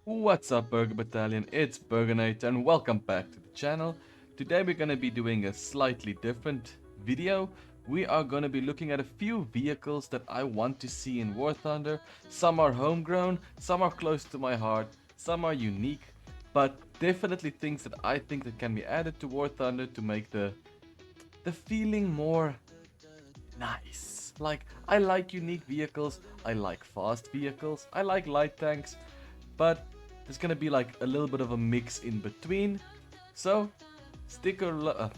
What's up, Burger Battalion? It's Burgernator and welcome back to the channel. Today we're going to be doing a slightly different video. We are going to be looking at a few vehicles that I want to see in War Thunder. Some are homegrown, some are close to my heart, some are unique, but definitely things that I think that can be added to War Thunder to make the feeling more nice. Like, I like unique vehicles, I like fast vehicles, I like light tanks, but there's gonna be like a little bit of a mix in between. So stick along,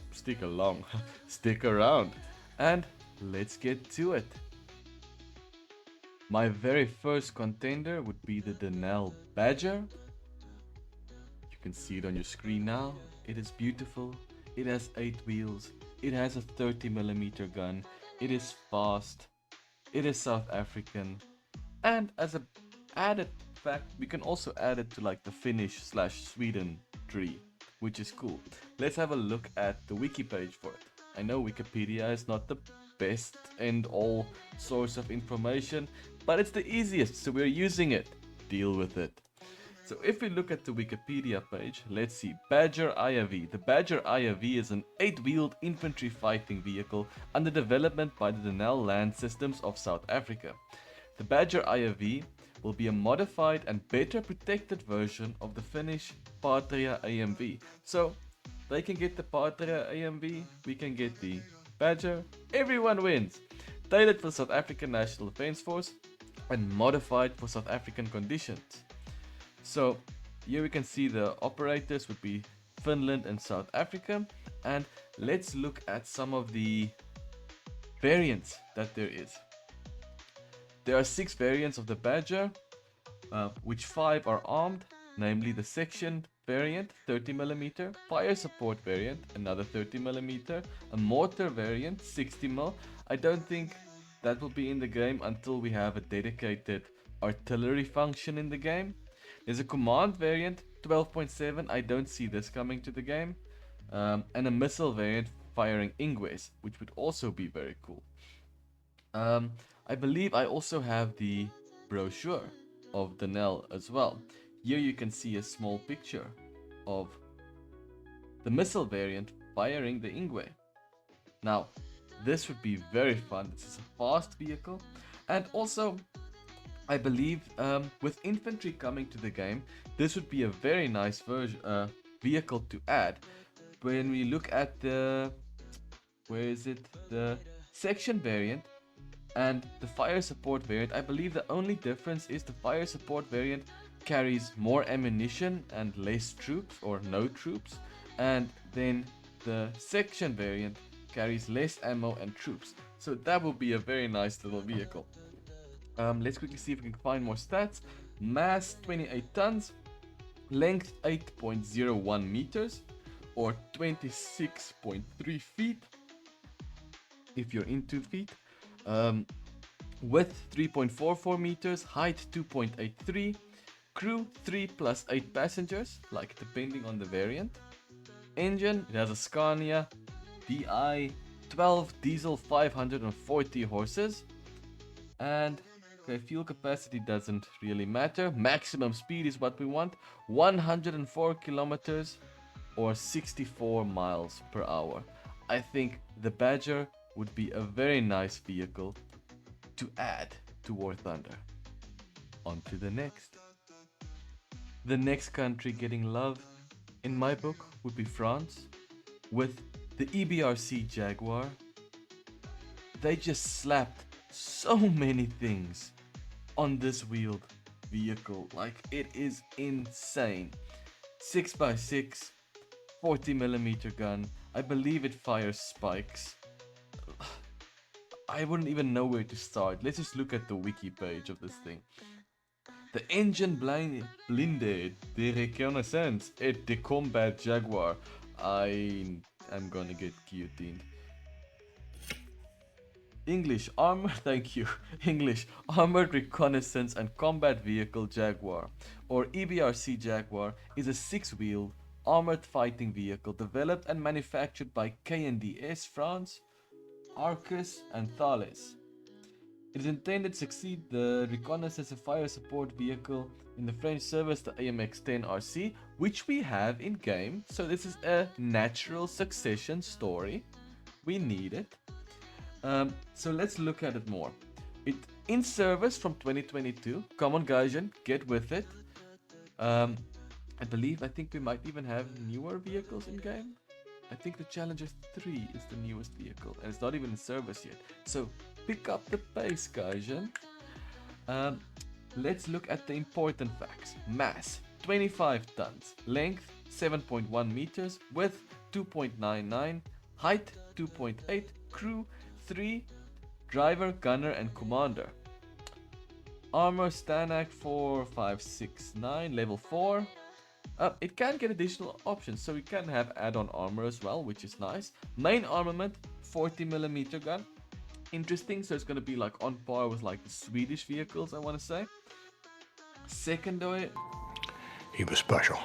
stick around, and let's get to it. My very first contender would be the Denel Badger. You can see it on your screen now. It is beautiful. It has 8 wheels. It has a 30mm gun. It is fast. It is South African. And as a added fact, we can also add it to like the Finnish/Sweden tree, which is cool. Let's have a look at the wiki page for it. I know Wikipedia is not the best and all source of information, but it's the easiest, so we're using it. Deal with it. So if we look at the Wikipedia page, let's see, Badger IFV. The Badger IFV is an 8-wheeled infantry fighting vehicle under development by the Denel Land Systems of South Africa. The Badger IFV will be a modified and better protected version of the Finnish Patria AMV. So they can get the Patria AMV, we can get the Badger, everyone wins. Tailored for South African National Defence Force and modified for South African conditions. So here we can see the operators would be Finland and South Africa, and let's look at some of the variants that there is. There are 6 variants of the Badger, which 5 are armed, namely the section variant 30mm, fire support variant another 30mm, a mortar variant 60mm. I don't think that will be in the game until we have a dedicated artillery function in the game. There's a command variant 12.7, I don't see this coming to the game, and a missile variant firing Ingwes, which would also be very cool. I believe I also have the brochure of Denel as well. Here you can see a small picture of the missile variant firing the Ingwe. Now, this would be very fun. This is a fast vehicle, and also I believe with infantry coming to the game, this would be a very nice vehicle to add. When we look at the, where is it, the section variant and the fire support variant, I believe the only difference is the fire support variant carries more ammunition and less troops or no troops, and then the section variant carries less ammo and troops. So that will be a very nice little vehicle. Let's quickly see if we can find more stats. Mass 28 tons, length 8.01 meters or 26.3 feet if you're into feet. Width 3.44 meters, height 2.83, crew 3 plus 8 passengers, like depending on the variant. Engine, it has a Scania DI 12 diesel 540 horses, and okay, fuel capacity doesn't really matter. Maximum speed is what we want, 104 kilometers or 64 miles per hour. I think the Badger would be a very nice vehicle to add to War Thunder. On to the next. The next country getting love in my book would be France, with the Ebrc Jaguar. They just slapped so many things on this wheeled vehicle, like it is insane. 6x6, 40mm gun, I believe it fires spikes. I wouldn't even know where to start. Let's just look at the wiki page of this thing. The engine blinded de reconnaissance et de combat Jaguar. I am gonna get guillotined. English armor, thank you. English armored reconnaissance and combat vehicle Jaguar, or Ebrc Jaguar, is a 6-wheeled armored fighting vehicle developed and manufactured by KNDS France, Arcus and Thales. It is intended to succeed the reconnaissance and fire support vehicle in the French service, the AMX-10 RC, which we have in game. So this is a natural succession story. We need it. So let's look at it more. It in service from 2022. Come on, Gaijin, get with it. I think we might even have newer vehicles in game. I think the Challenger 3 is the newest vehicle, and it's not even in service yet. So pick up the pace, Gaijin. Let's look at the important facts. Mass, 25 tons. Length, 7.1 meters. Width, 2.99. Height, 2.8. Crew, 3. Driver, gunner, and commander. Armor, Stanak 4, 5, 6, 9. Level 4. It can get additional options, so you can have add-on armor as well, which is nice. Main armament, 40mm gun. Interesting, so it's going to be like on par with like the Swedish vehicles, I want to say. Secondary. He was special.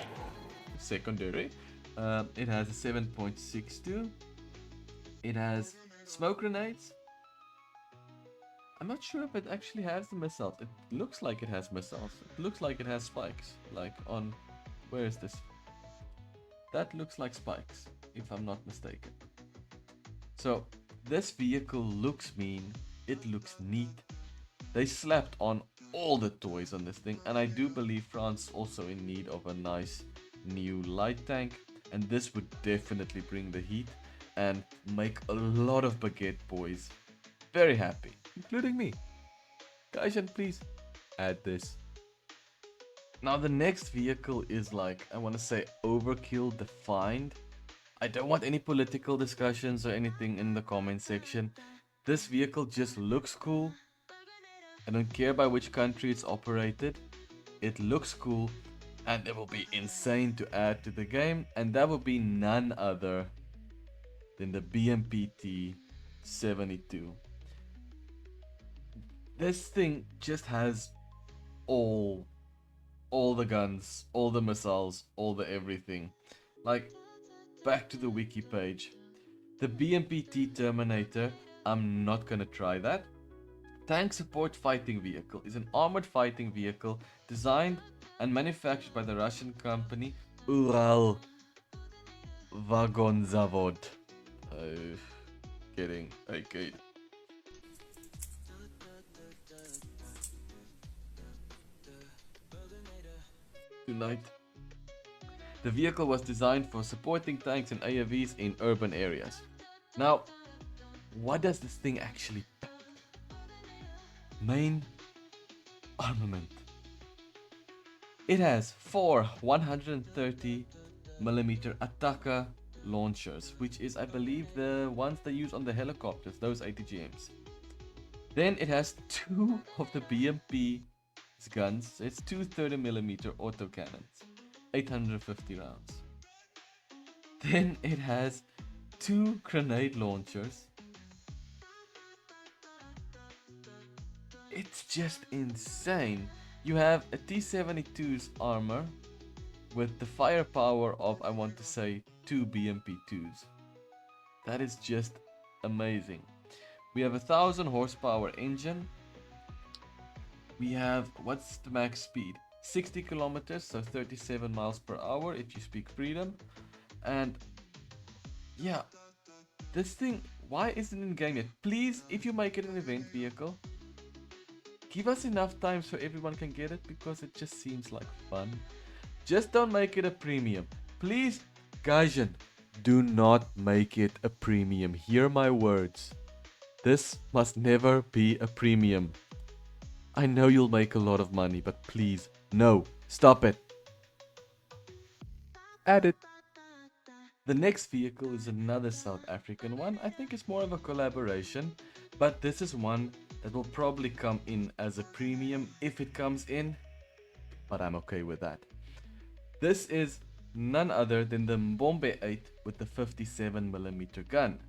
Secondary. It has a 7.62. It has smoke grenades. I'm not sure if it actually has the missiles. It looks like it has missiles. It looks like it has spikes, like on... Where is this? That looks like spikes, if I'm not mistaken. So, this vehicle looks mean. It looks neat. They slapped on all the toys on this thing. And I do believe France is also in need of a nice new light tank. And this would definitely bring the heat and make a lot of baguette boys very happy, including me. Gaijin, please add this. Now the next vehicle is like, I want to say overkill defined. I don't want any political discussions or anything in the comment section. This vehicle just looks cool. I don't care by which country it's operated. It looks cool and it will be insane to add to the game. And that will be none other than the BMPT 72. This thing just has all the guns, all the missiles, all the everything. Like, back to the wiki page. The BMPT Terminator, I'm not gonna try that. Tank Support Fighting Vehicle is an armored fighting vehicle designed and manufactured by the Russian company Ural Vagonzavod. Getting okay. Tonight. The vehicle was designed for supporting tanks and AFVs in urban areas. Now, what does this thing actually pack? Main armament. It has 4 130mm Attacker launchers, which is, I believe, the ones they use on the helicopters, those ATGMs. Then it has 2 of the BMP guns. It's 2 30mm autocannons, 850 rounds. Then it has 2 grenade launchers. It's just insane. You have a T72's armor with the firepower of, I want to say, 2 BMP2s. That is just amazing. We have a 1000 horsepower engine. We have, what's the max speed? 60 kilometers, so 37 miles per hour if you speak freedom. And yeah, this thing, why isn't it in game yet? Please, if you make it an event vehicle, give us enough time so everyone can get it, because it just seems like fun. Just don't make it a premium. Please, Gaijin, do not make it a premium. Hear my words. This must never be a premium. I know you'll make a lot of money, but please, no, stop it. Add it. The next vehicle is another South African one. I think it's more of a collaboration, but this is one that will probably come in as a premium if it comes in, but I'm okay with that. This is none other than the Mbombe 8 with the 57mm gun.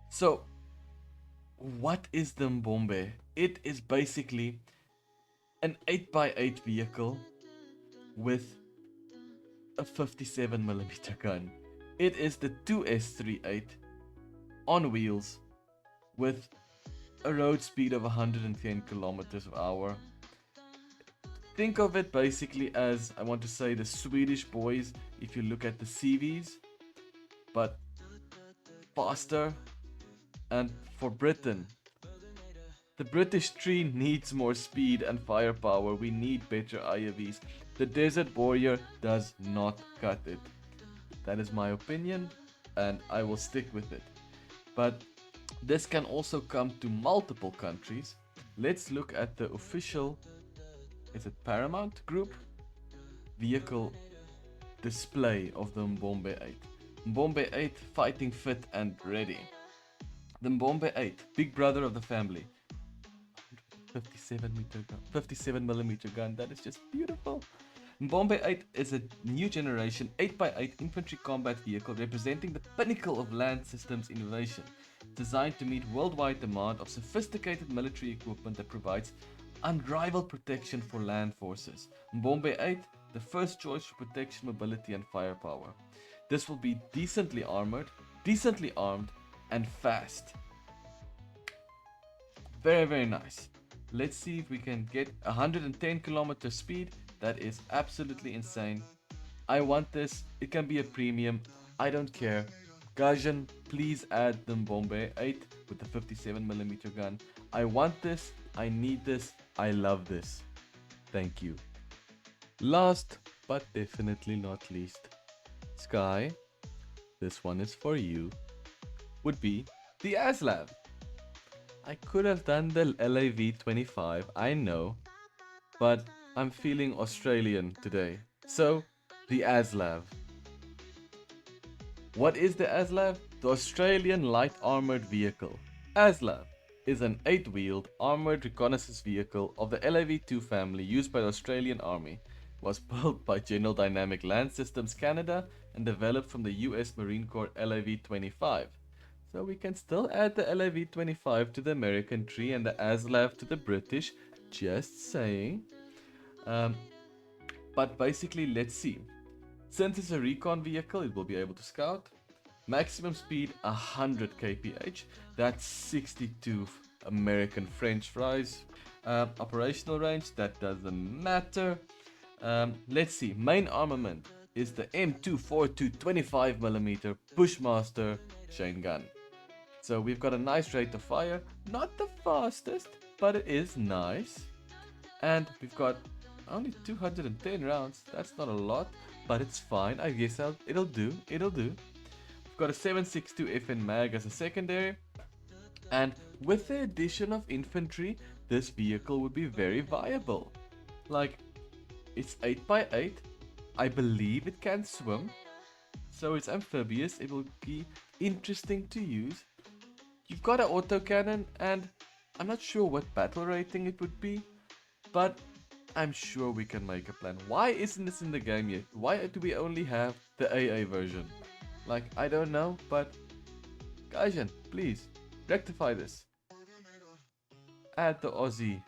So, what is the Mbombe? It is basically an 8x8 vehicle with a 57mm gun. It is the 2S38 on wheels with a road speed of 110 kilometers per hour. Think of it basically as, I want to say, the Swedish boys if you look at the CVs, but faster. And for Britain, the British tree needs more speed and firepower. We need better IFVs. The Desert Warrior does not cut it. That is my opinion, and I will stick with it. But this can also come to multiple countries. Let's look at the official, is it Paramount Group? Vehicle display of the Mbombe 8. Mbombe 8 fighting fit and ready. The Mbombe 8, big brother of the family. 57 millimeter gun, that is just beautiful. Mbombe 8 is a new generation 8x8 infantry combat vehicle representing the pinnacle of land systems innovation, designed to meet worldwide demand of sophisticated military equipment that provides unrivaled protection for land forces. Mbombe 8, the first choice for protection, mobility and firepower. This will be decently armored, decently armed and fast. Very, very nice. Let's see if we can get 110 km speed. That is absolutely insane. I want this. It can be a premium. I don't care. Gajan, please add the Mbombe 8 with the 57mm gun. I want this. I need this. I love this. Thank you. Last but definitely not least, Skyyy, this one is for you, would be the Aslav. I could have done the LAV 25, I know, but I'm feeling Australian today. So, the Aslav. What is the Aslav? The Australian Light Armoured Vehicle. Aslav is an 8-wheeled armoured reconnaissance vehicle of the LAV-2 family used by the Australian Army. It was built by General Dynamic Land Systems Canada and developed from the US Marine Corps LAV-25. So we can still add the LAV-25 to the American tree and the Aslav to the British, just saying. But basically, let's see. Since it's a recon vehicle, it will be able to scout. Maximum speed 100 kph, that's 62 American French fries. Operational range, that doesn't matter. Let's see, main armament is the M242 25mm Bushmaster chain gun. So we've got a nice rate of fire, not the fastest, but it is nice. And we've got only 210 rounds, that's not a lot, but it's fine, I guess it'll do. We've got a 7.62 FN mag as a secondary, and with the addition of infantry, this vehicle would be very viable. Like, it's 8x8, I believe it can swim, so it's amphibious, it will be interesting to use. You've got an autocannon, and I'm not sure what battle rating it would be, but I'm sure we can make a plan. Why isn't this in the game yet? Why do we only have the AA version? Like, I don't know, but Gajan, please, rectify this. Add the Aussie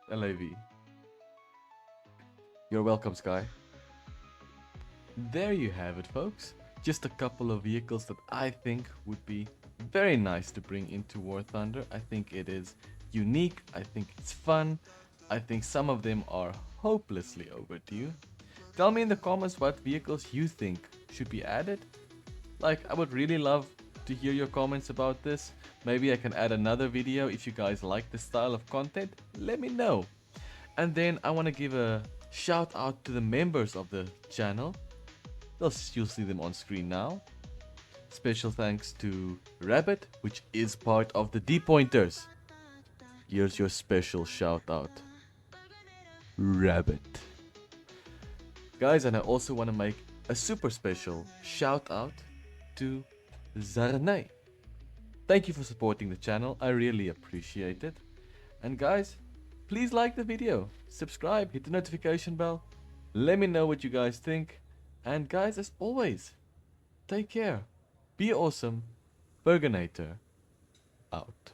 LAV. You're welcome, Skyyy. There you have it, folks. Just a couple of vehicles that I think would be very nice to bring into War Thunder. I think it is unique. I think it's fun. I think some of them are hopelessly overdue. Tell me in the comments what vehicles you think should be added. Like, I would really love to hear your comments about this. Maybe I can add another video if you guys like this style of content. Let me know. And then I want to give a shout out to the members of the channel. You'll see them on screen now. Special thanks to Rabbit, which is part of the D-Pointers. Here's your special shout out. Rabbit. Guys, and I also want to make a super special shout out to ZARINE. Thank you for supporting the channel, I really appreciate it. And guys, please like the video, subscribe, hit the notification bell, let me know what you guys think. And guys, as always, take care, be awesome, Burgernator out.